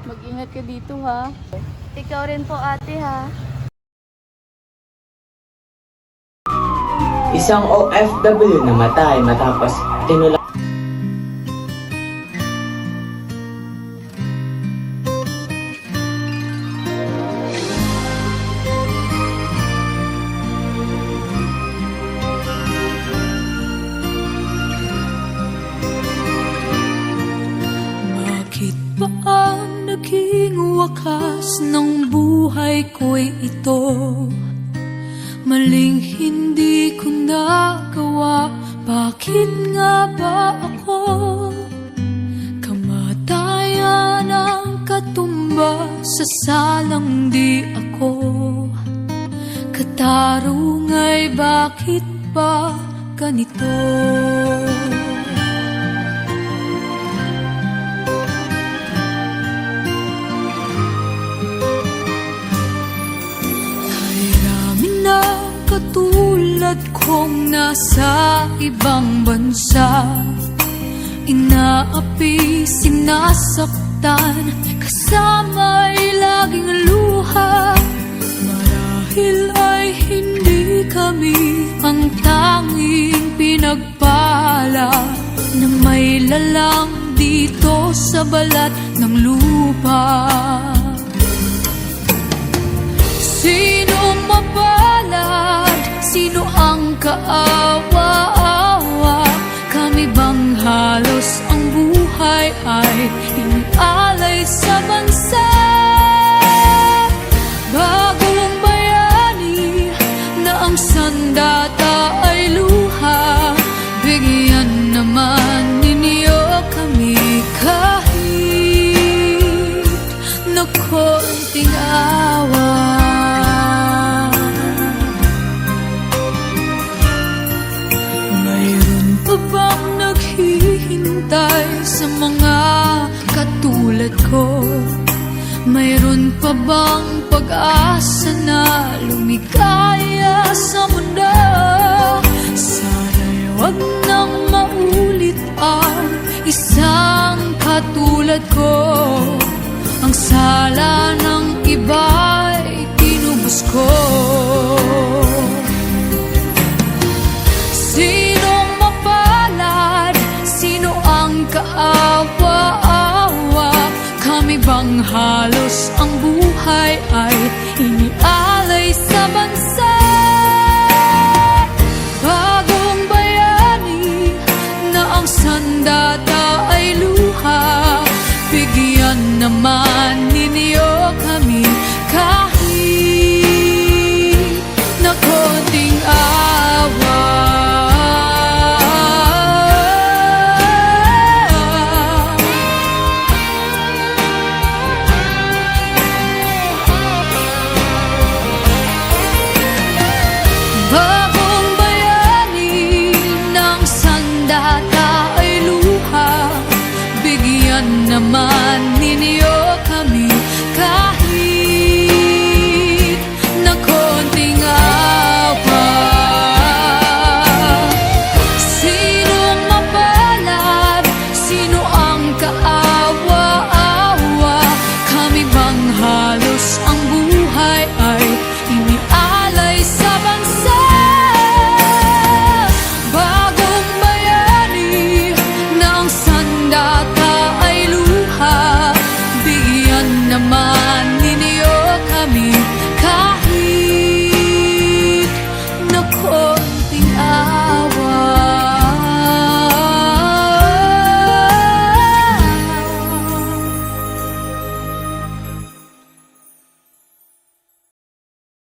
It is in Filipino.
Mag-ingat ka dito ha. Ikaw rin po ate ha. Isang OFW namatay matapos tinulak. Bakit ba ang naging wakas ng buhay ko'y ito? Maling hindi ko nagawa, bakit nga ba ako? Kamatayan ang katumba sa salang di ako. Katarungay, bakit ba ganito? Katulad kong nasa ibang bansa, inaapi, sinasaktan, kasama'y laging luha. Marahil ay hindi kami ang tanging pinagpala na may lalang dito sa balat ng lupa. Sino mapalad? Sino ang kaawa-awa? Kami bang halos ang buhay ay inialay sa bansa? Bagong bayani na ang sandata ay luha. Bigyan naman ninyo kami kahit na konting awa. Bang naghihintay sa mga katulad ko? Mayroon pa bang pag-asa na lumikaya sa mundo? Sana'y wag nang maulit ang isang katulad ko. Ang sala ng iba'y tinubos ko. Kaawa-awa, kami bang halos ang buhay ay inialay sa bansa? Bagong bayani na ang sandata ay luha. Bigyan naman ninyo kami kahit na konting awa. Bagong bayani ng sandata ay luha. Bigyan naman ninyo